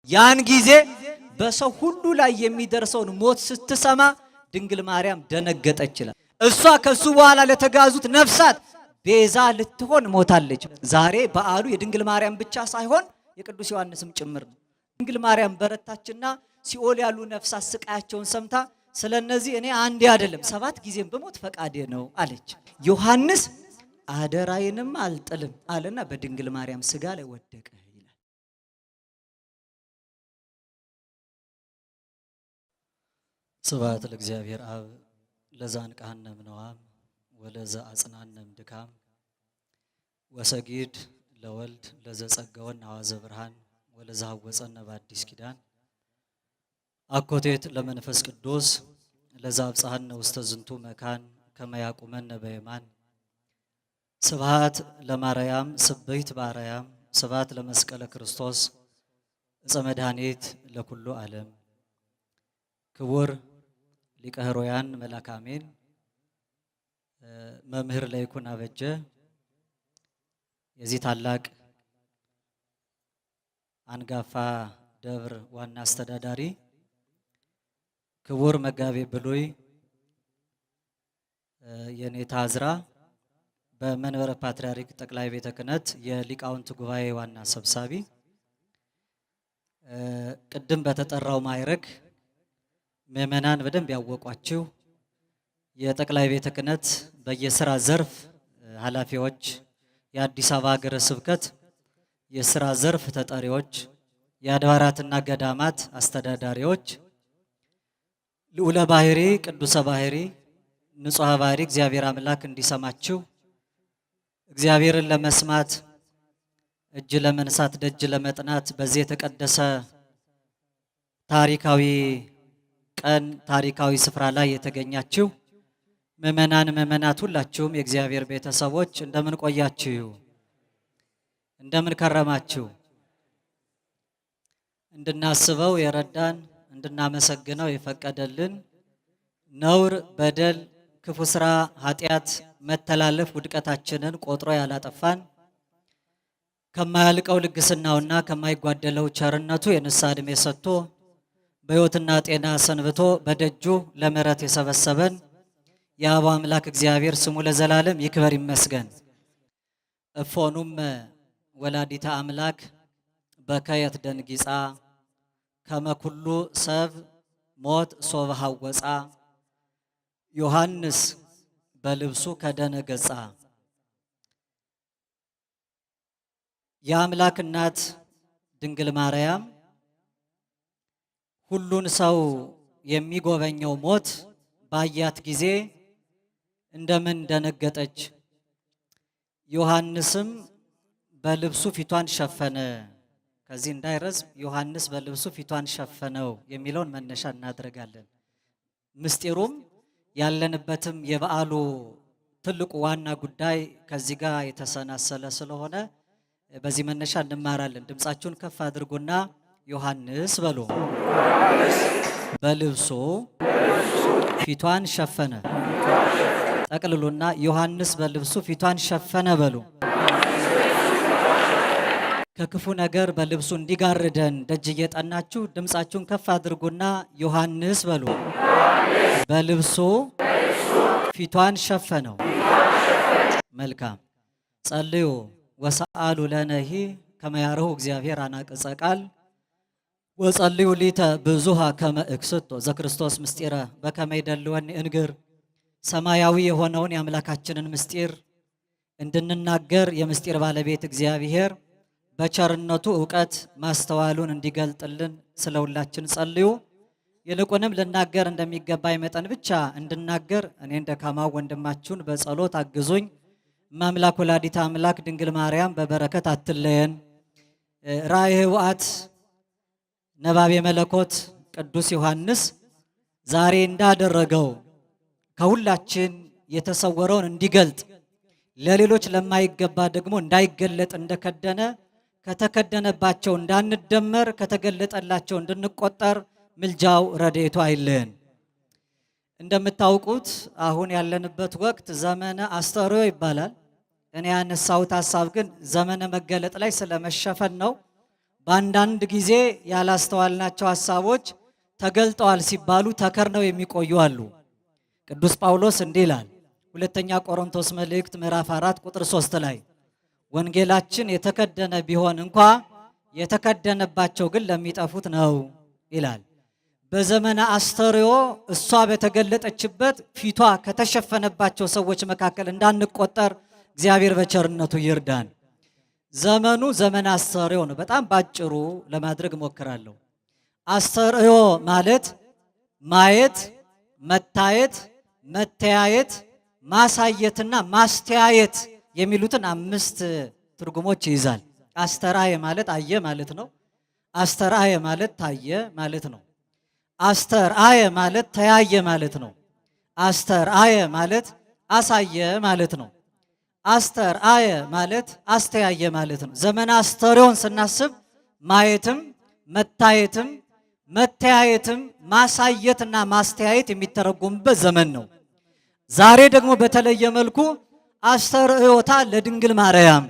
ያን ጊዜ በሰው ሁሉ ላይ የሚደርሰውን ሞት ስትሰማ ድንግል ማርያም ደነገጠች ይላል። እሷ ከሱ በኋላ ለተጋዙት ነፍሳት ቤዛ ልትሆን ሞታለች። ዛሬ በዓሉ የድንግል ማርያም ብቻ ሳይሆን የቅዱስ ዮሐንስም ጭምር ነው። ድንግል ማርያም በረታችና ሲኦል ያሉ ነፍሳት ስቃያቸውን ሰምታ ስለነዚህ እኔ አንዴ አይደለም 7 ጊዜም በሞት ፈቃዴ ነው አለች። ዮሐንስ አደራዬንም አልጥልም አለና በድንግል ማርያም ስጋ ላይ ወደቀ ይላል። ስብሐት ለእግዚአብሔር አብ ለዛንቃነ እምነዋም ወለዘ አጽናነም ድካም ወሰጊድ ለወልድ ለዘጸጋወን አዋዘ ብርሃን ወለዘ ሐወፀነ በአዲስ ኪዳን አኮቴት ለመንፈስ ቅዱስ ለዘ አብጽሐነ ውስተ ዝንቱ መካን ከመ ያቁመነ በየማን ስብሐት ለማርያም ስብሕት በአርያም ስብሐት ለመስቀለ ክርስቶስ ዕፀ መድኃኒት ለኩሉ ዓለም። ክቡር ሊቀ ኅሩያን መልአከ አሜን መምህር ለይኩን አበጀ የዚህ ታላቅ አንጋፋ ደብር ዋና አስተዳዳሪ፣ ክቡር መጋቤ ብሉይ የኔታ ዕዝራ በመንበረ ፓትርያርክ ጠቅላይ ቤተ ክህነት የሊቃውንት ጉባኤ ዋና ሰብሳቢ፣ ቅድም በተጠራው ማዕረግ ምእመናን በደንብ ያወቋችሁ የጠቅላይ ቤተ ክህነት በየስራ ዘርፍ ኃላፊዎች፣ የአዲስ አበባ ሀገረ ስብከት የስራ ዘርፍ ተጠሪዎች፣ የአድባራትና ገዳማት አስተዳዳሪዎች፣ ልዑለ ባህሪ ቅዱሰ ባህሪ ንጹሐ ባህሪ እግዚአብሔር አምላክ እንዲሰማችሁ እግዚአብሔርን ለመስማት እጅ ለመንሳት ደጅ ለመጥናት በዚህ የተቀደሰ ታሪካዊ ቀን ታሪካዊ ስፍራ ላይ የተገኛችሁ ምእመናን ምእመናት ሁላችሁም የእግዚአብሔር ቤተሰቦች እንደምን ቆያችሁ? እንደምን ከረማችሁ? እንድናስበው የረዳን እንድናመሰግነው የፈቀደልን ነውር፣ በደል፣ ክፉ ስራ፣ ኃጢአት፣ መተላለፍ ውድቀታችንን ቆጥሮ ያላጠፋን ከማያልቀው ልግስናውና ከማይጓደለው ቸርነቱ የንስሐ ዕድሜ ሰጥቶ በሕይወትና ጤና ሰንብቶ በደጁ ለምሕረት የሰበሰበን የአብ አምላክ እግዚአብሔር ስሙ ለዘላለም ይክበር ይመስገን። እፎኑም ወላዲተ አምላክ በከየት ደንጊጻ ከመኩሉ ሰብ ሞት ሶበ ሐወፃ ዮሐንስ በልብሱ ከደነገጻ። የአምላክ እናት ድንግል ማርያም ሁሉን ሰው የሚጎበኘው ሞት ባያት ጊዜ እንደምን ደነገጠች። ዮሐንስም በልብሱ ፊቷን ሸፈነ። ከዚህ እንዳይረዝም ዮሐንስ በልብሱ ፊቷን ሸፈነው የሚለውን መነሻ እናደርጋለን። ምስጢሩም ያለንበትም የበዓሉ ትልቁ ዋና ጉዳይ ከዚህ ጋር የተሰናሰለ ስለሆነ በዚህ መነሻ እንማራለን። ድምፃችሁን ከፍ አድርጉና ዮሐንስ በሉ። በልብሱ ፊቷን ሸፈነ። ጠቅልሉና ዮሐንስ በልብሱ ፊቷን ሸፈነ በሉ። ከክፉ ነገር በልብሱ እንዲጋርደን ደጅ እየጠናችሁ ድምፃችሁን ከፍ አድርጉና ዮሐንስ በሉ። በልብሱ ፊቷን ሸፈነው። መልካም ጸልዩ ወሰአሉ ለነሂ ከመ ያርሁ እግዚአብሔር አናቅጸ ቃል ወጸልዩ ሊተ ብዙሃ ከመ እክስቶ ዘክርስቶስ ምስጢረ በከመ ይደልወኒ እንግር። ሰማያዊ የሆነውን የአምላካችንን ምስጢር እንድንናገር የምስጢር ባለቤት እግዚአብሔር በቸርነቱ ዕውቀት ማስተዋሉን እንዲገልጥልን ስለ ሁላችን ጸልዩ። ይልቁንም ልናገር እንደሚገባኝ መጠን ብቻ እንድናገር እኔን ደካማው ወንድማችሁን በጸሎት አግዙኝ። እማምላክ ወላዲተ አምላክ ድንግል ማርያም በበረከት አትለየን። ራእየ ሕቡዓት ነባቤ መለኮት ቅዱስ ዮሐንስ ዛሬ እንዳደረገው ከሁላችን የተሰወረውን እንዲገልጥ ለሌሎች ለማይገባ ደግሞ እንዳይገለጥ እንደከደነ ከተከደነባቸው እንዳንደመር ከተገለጠላቸው እንድንቆጠር ምልጃው ረድኤቱ አይለየን። እንደምታውቁት አሁን ያለንበት ወቅት ዘመነ አስተርእዮ ይባላል። እኔ ያነሳሁት ሐሳብ ግን ዘመነ መገለጥ ላይ ስለመሸፈን ነው። በአንዳንድ ጊዜ ያላስተዋልናቸው ሐሳቦች ተገልጠዋል ሲባሉ ተከርነው የሚቆዩ አሉ። ቅዱስ ጳውሎስ እንዲህ ይላል ሁለተኛ ቆሮንቶስ መልእክት ምዕራፍ 4 ቁጥር 3 ላይ ወንጌላችን የተከደነ ቢሆን እንኳ የተከደነባቸው ግን ለሚጠፉት ነው ይላል። በዘመነ አስተርእዮ እሷ በተገለጠችበት ፊቷ ከተሸፈነባቸው ሰዎች መካከል እንዳንቆጠር እግዚአብሔር በቸርነቱ ይርዳን። ዘመኑ ዘመነ አስተርእዮ ነው። በጣም ባጭሩ ለማድረግ እሞክራለሁ። አስተርእዮ ማለት ማየት፣ መታየት፣ መተያየት፣ ማሳየትና ማስተያየት የሚሉትን 5 ትርጉሞች ይይዛል። አስተርአየ ማለት አየ ማለት ነው። አስተርአየ ማለት ታየ ማለት ነው። አስተርአየ ማለት ተያየ ማለት ነው። አስተርአየ ማለት አሳየ ማለት ነው። አስተርአየ ማለት አስተያየ ማለት ነው። ዘመነ አስተርእዮን ስናስብ ማየትም መታየትም መተያየትም ማሳየትና ማስተያየት የሚተረጎምበት ዘመን ነው። ዛሬ ደግሞ በተለየ መልኩ አስተርእዮታ ለድንግል ማርያም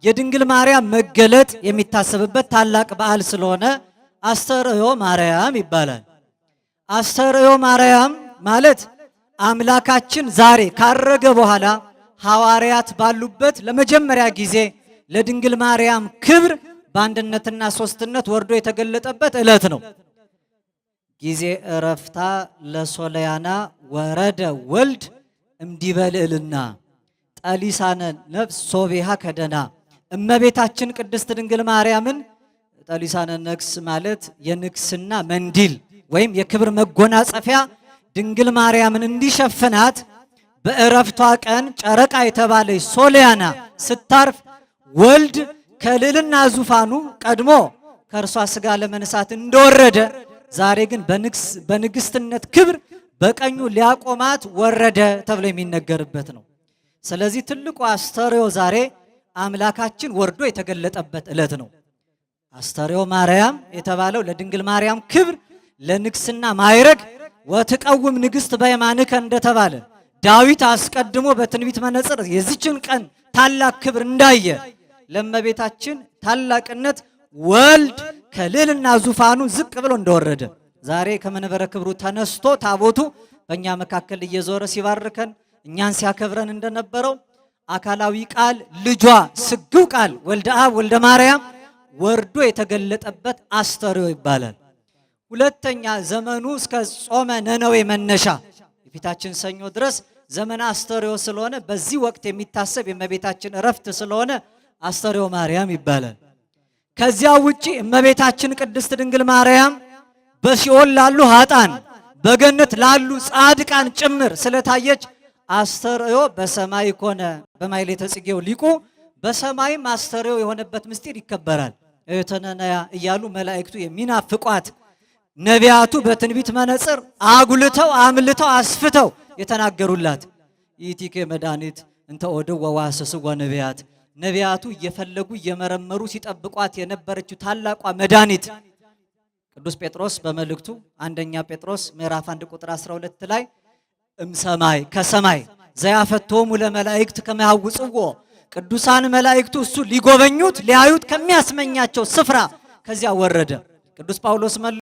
የድንግል ማርያም መገለጥ የሚታሰብበት ታላቅ በዓል ስለሆነ አስተርእዮ ማርያም ይባላል። አስተርእዮ ማርያም ማለት አምላካችን ዛሬ ካረገ በኋላ ሐዋርያት ባሉበት ለመጀመሪያ ጊዜ ለድንግል ማርያም ክብር በአንድነትና ሶስትነት ወርዶ የተገለጠበት ዕለት ነው። ጊዜ እረፍታ ለሶለያና ወረደ ወልድ እምዲበልዕልና ጠሊሳነ ነፍስ ሶቤሃ ከደና እመቤታችን ቅድስት ድንግል ማርያምን ጠሊሳነ ነግስ ማለት የንግስና መንዲል ወይም የክብር መጎናጸፊያ ድንግል ማርያምን እንዲሸፍናት በእረፍቷ ቀን ጨረቃ የተባለች ሶለያና ስታርፍ ወልድ ከልዕልና ዙፋኑ ቀድሞ ከእርሷ ሥጋ ለመንሳት እንደወረደ ዛሬ ግን በንግስትነት ክብር በቀኙ ሊያቆማት ወረደ ተብሎ የሚነገርበት ነው። ስለዚህ ትልቁ አስተርእዮ ዛሬ አምላካችን ወርዶ የተገለጠበት ዕለት ነው። አስተርእዮ ማርያም የተባለው ለድንግል ማርያም ክብር ለንግስና ማይረግ ወትቀውም ንግስት በየማንከ እንደተባለ ዳዊት አስቀድሞ በትንቢት መነጽር የዚችን ቀን ታላቅ ክብር እንዳየ ለእመቤታችን ታላቅነት ወልድ ከልዕልና ዙፋኑ ዝቅ ብሎ እንደወረደ ዛሬ ከመንበረ ክብሩ ተነስቶ ታቦቱ በእኛ መካከል እየዞረ ሲባርከን እኛን ሲያከብረን እንደነበረው አካላዊ ቃል ልጇ ስግው ቃል ወልደ አብ ወልደ ማርያም ወርዶ የተገለጠበት አስተርእዮ ይባላል። ሁለተኛ ዘመኑ እስከ ጾመ ነነዌ መነሻ የፊታችን ሰኞ ድረስ ዘመነ አስተርእዮ ስለሆነ በዚህ ወቅት የሚታሰብ የእመቤታችን እረፍት ስለሆነ አስተርእዮ ማርያም ይባላል። ከዚያ ውጪ እመቤታችን ቅድስት ድንግል ማርያም በሲኦል ላሉ ኃጥአን በገነት ላሉ ጻድቃን ጭምር ስለታየች አስተርእዮ በሰማይ ኮነ በማሕሌተ ጽጌው ሊቁ በሰማይም አስተርእዮ የሆነበት ምስጢር ይከበራል። እተነነያ እያሉ መላእክቱ የሚናፍቋት ነቢያቱ በትንቢት መነጽር አጉልተው አምልተው አስፍተው የተናገሩላት ኢቲኬ መድኃኒት እንተ ኦድው ወዋሰስዋ ነቢያት ነቢያቱ እየፈለጉ እየመረመሩ ሲጠብቋት የነበረችው ታላቋ መድኃኒት ቅዱስ ጴጥሮስ በመልእክቱ አንደኛ ጴጥሮስ ምዕራፍ 1 ቁጥር 12 ላይ እምሰማይ ከሰማይ ዘያፈቶሙ ለመላእክት ከመያውጽዎ ቅዱሳን መላእክቱ እሱ ሊጎበኙት ሊያዩት ከሚያስመኛቸው ስፍራ ከዚያ ወረደ። ቅዱስ ጳውሎስ